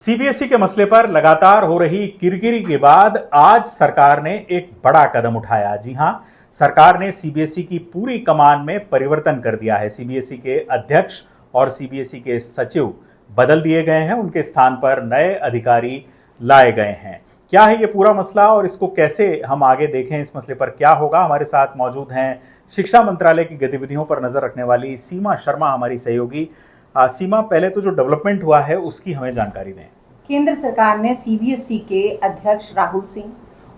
CBSE के मसले पर लगातार हो रही किरकिरी के बाद आज सरकार ने एक बड़ा कदम उठाया। जी हां, सरकार ने सीबीएसई की पूरी कमान में परिवर्तन कर दिया है। सीबीएसई के अध्यक्ष और सीबीएसई के सचिव बदल दिए गए हैं, उनके स्थान पर नए अधिकारी लाए गए हैं। क्या है ये पूरा मसला और इसको कैसे हम आगे देखें, इस मसले पर क्या होगा? हमारे साथ मौजूद हैं शिक्षा मंत्रालय की गतिविधियों पर नजर रखने वाली सीमा शर्मा, हमारी सहयोगी। सीमा, पहले तो जो डेवलपमेंट हुआ है उसकी हमें जानकारी दें। केंद्र सरकार ने सीबीएसई के अध्यक्ष राहुल सिंह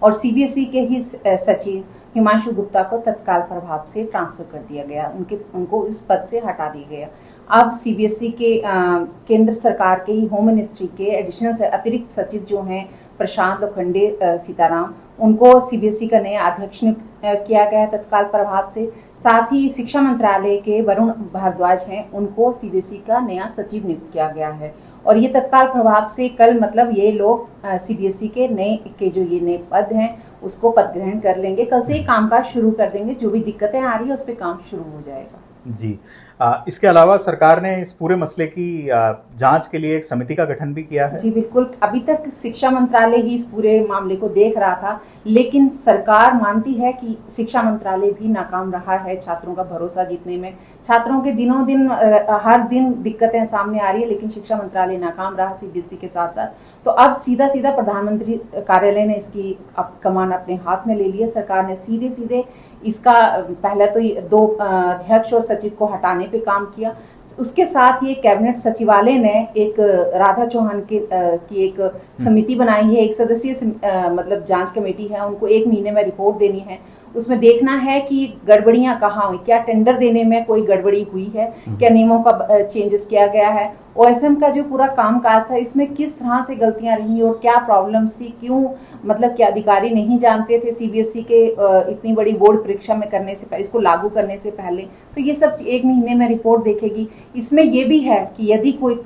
और सीबीएसई के ही सचिव हिमांशु गुप्ता को तत्काल प्रभाव से ट्रांसफर कर दिया गया। उनको इस पद से हटा दिया गया। अब सीबीएसई के केंद्र सरकार के ही होम मिनिस्ट्री के एडिशनल अतिरिक्त सचिव जो हैं प्रशांत लोखंडे सीताराम, उनको सीबीएसई का नया अध्यक्ष किया गया तत्काल प्रभाव से। साथ ही शिक्षा मंत्रालय के वरुण भारद्वाज हैं, उनको सीबीएसई का नया सचिव नियुक्त किया गया है। और ये तत्काल प्रभाव से कल ये लोग सीबीएसई के नए पद हैं उसको पद ग्रहण कर लेंगे। कल से ही कामकाज शुरू कर देंगे। जो भी दिक्कतें आ रही है उस पर काम शुरू हो जाएगा। जी, इसके अलावा सरकार ने इस पूरे मसले की जांच के लिए एक समिति का गठन भी किया है। जी बिल्कुल, अभी तक शिक्षा मंत्रालय ही इस पूरे मामले को देख रहा था, लेकिन सरकार मानती है कि शिक्षा मंत्रालय भी नाकाम रहा है छात्रों का भरोसा जीतने में। छात्रों के दिनों दिन हर दिन दिक्कतें सामने आ रही है, लेकिन शिक्षा मंत्रालय नाकाम रहा सीबीएसई के साथ साथ। तो अब सीधा सीधा प्रधानमंत्री कार्यालय ने इसकी कमान अपने हाथ में ले ली है। सरकार ने सीधे सीधे इसका पहले तो 2 अध्यक्ष और सचिव को हटाने पे काम किया। उसके साथ ही कैबिनेट सचिवालय ने एक राधा चौहान की एक समिति बनाई है। एक सदस्यीय जांच कमेटी है, उनको 1 महीने में रिपोर्ट देनी है। उसमें देखना है कि गड़बड़ियां कहाँ हुई, क्या टेंडर देने में कोई गड़बड़ी हुई है, क्या नियमों का चेंजेस किया गया है, ओएसएम का जो पूरा कामकाज था इसमें किस तरह से गलतियां रही और क्या प्रॉब्लम्स थी, क्यों क्या अधिकारी नहीं जानते थे सीबीएसई के इतनी बड़ी बोर्ड परीक्षा में करने से पहले, इसको लागू करने से पहले। तो ये सब 1 महीने में रिपोर्ट देखेगी। इसमें ये भी है कि यदि कोई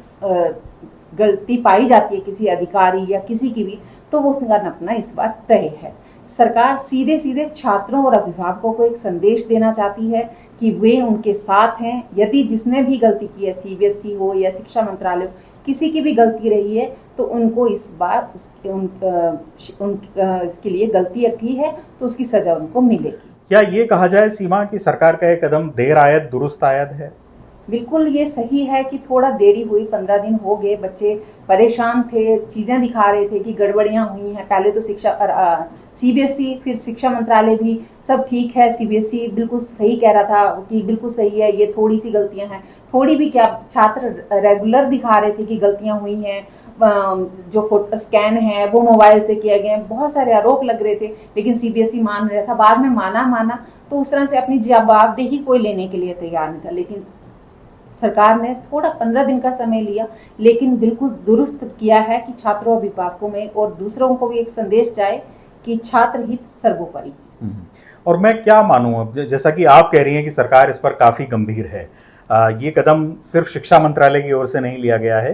गलती पाई जाती है किसी अधिकारी या किसी की भी, तो वो उसका नपना इस बार तय है। सरकार सीधे सीधे छात्रों और अभिभावकों को एक संदेश देना चाहती है कि वे उनके साथ हैं। यदि जिसने भी गलती की है, सीबीएसई हो या शिक्षा मंत्रालय हो, किसी की भी गलती रही है तो उनको इस बार इसके लिए गलती की है तो उसकी सजा उनको मिलेगी। क्या ये कहा जाए सीमा कि सरकार का यह कदम देर आयत दुरुस्त आयत है? बिल्कुल ये सही है कि थोड़ा देरी हुई। 15 दिन हो गए, बच्चे परेशान थे, चीजें दिखा रहे थे कि गड़बड़ियां हुई हैं। पहले तो सीबीएसई, फिर शिक्षा मंत्रालय भी सब ठीक है, सीबीएसई बिल्कुल सही कह रहा था कि बिल्कुल सही है, ये थोड़ी सी गलतियां हैं। थोड़ी भी क्या, छात्र रेगुलर दिखा रहे थे कि गलतियां हुई हैं। जो फोटो स्कैन है वो मोबाइल से किए गए, बहुत सारे आरोप लग रहे थे, लेकिन सीबीएसई मान रहा था। बाद में माना तो उस तरह से अपनी जवाबदेही कोई लेने के लिए तैयार नहीं था। लेकिन सरकार ने थोड़ा 15 दिन का समय लिया, लेकिन बिल्कुल दुरुस्त किया है कि छात्रों अभिभावकों में और दूसरों को भी एक संदेश जाए कि छात्र हित सर्वोपरि। और मैं क्या मानूं, अब जैसा कि आप कह रही हैं कि सरकार इस पर काफी गंभीर है, ये कदम सिर्फ शिक्षा मंत्रालय की ओर से नहीं लिया गया है,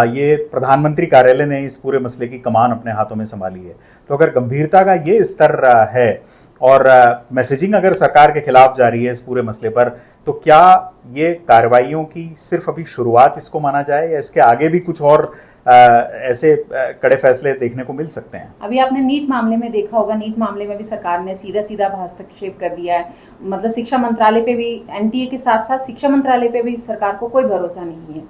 ये प्रधानमंत्री कार्यालय ने इस पूरे मसले की कमान अपने हाथों में संभाली है। तो अगर गंभीरता का ये स्तर है और मैसेजिंग अगर सरकार के खिलाफ जारी है इस पूरे मसले पर, तो क्या ये कार्रवाइयों की सिर्फ अभी शुरुआत इसको माना जाए या इसके आगे भी कुछ और ऐसे कड़े फैसले देखने को मिल सकते हैं? अभी आपने नीट मामले में देखा होगा, नीट मामले में भी सरकार ने सीधा सीधा हस्तक्षेप कर दिया है। शिक्षा मंत्रालय पे भी, एनटीए के साथ साथ शिक्षा मंत्रालय पे भी सरकार को कोई भरोसा नहीं है।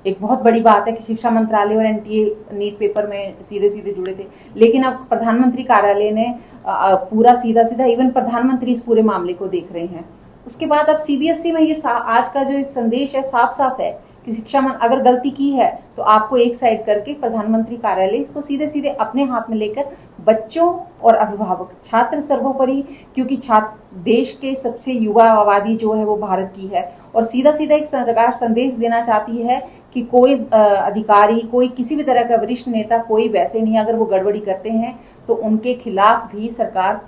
एक बहुत बड़ी बात है कि शिक्षा मंत्रालय और एनटीए नीट पेपर में सीधे सीधे जुड़े थे, लेकिन अब प्रधानमंत्री कार्यालय ने पूरा सीधा सीधा, इवन प्रधानमंत्री इस पूरे मामले को देख रहे हैं। उसके बाद अब सीबीएसई में ये आज का जो संदेश है साफ साफ है कि अगर गलती की है तो आपको एक साइड करके प्रधानमंत्री कार्यालय इसको सीधे सीधे अपने हाथ में लेकर बच्चों और अभिभावक, छात्र सर्वोपरि, क्योंकि देश के सबसे युवा आबादी जो है वो भारत की है। और सीधा सीधा एक सरकार संदेश देना चाहती है कि कोई अधिकारी, कोई किसी भी तरह का वरिष्ठ नेता, कोई वैसे नहीं, अगर वो गड़बड़ी करते हैं तो उनके खिलाफ भी सरकार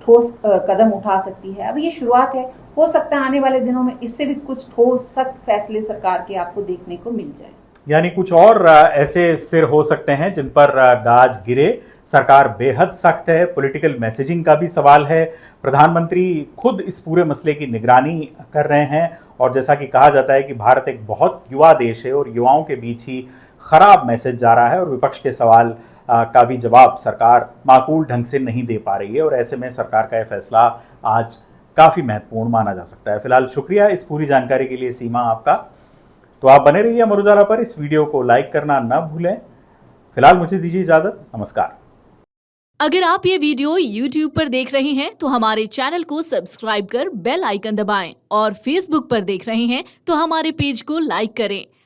ठोस कदम उठा सकती है। अब ये शुरुआत है, हो सकता है आने वाले दिनों में इससे भी कुछ ठोस सख्त फैसले सरकार के आपको देखने को मिल जाए। यानी कुछ और ऐसे सिर हो सकते हैं जिन पर गाज गिरे। सरकार बेहद सख्त है, पॉलिटिकल मैसेजिंग का भी सवाल है। प्रधानमंत्री खुद इस पूरे मसले की निगरानी कर रहे हैं और जैसा कि कहा जाता है कि भारत एक बहुत युवा देश है और युवाओं के बीच ही खराब मैसेज जा रहा है और विपक्ष के सवाल का भी जवाब सरकार माकूल ढंग से नहीं दे पा रही है और ऐसे में सरकार का यह फैसला आज काफ़ी महत्वपूर्ण माना जा सकता है। फिलहाल शुक्रिया इस पूरी जानकारी के लिए सीमा आपका। तो आप बने रहिए अमर उजाला पर, इस वीडियो को लाइक करना न भूलें। फिलहाल मुझे दीजिए इजाजत, नमस्कार। अगर आप ये वीडियो YouTube पर देख रहे हैं तो हमारे चैनल को सब्सक्राइब कर बेल आइकन दबाएं और Facebook पर देख रहे हैं तो हमारे पेज को लाइक करें।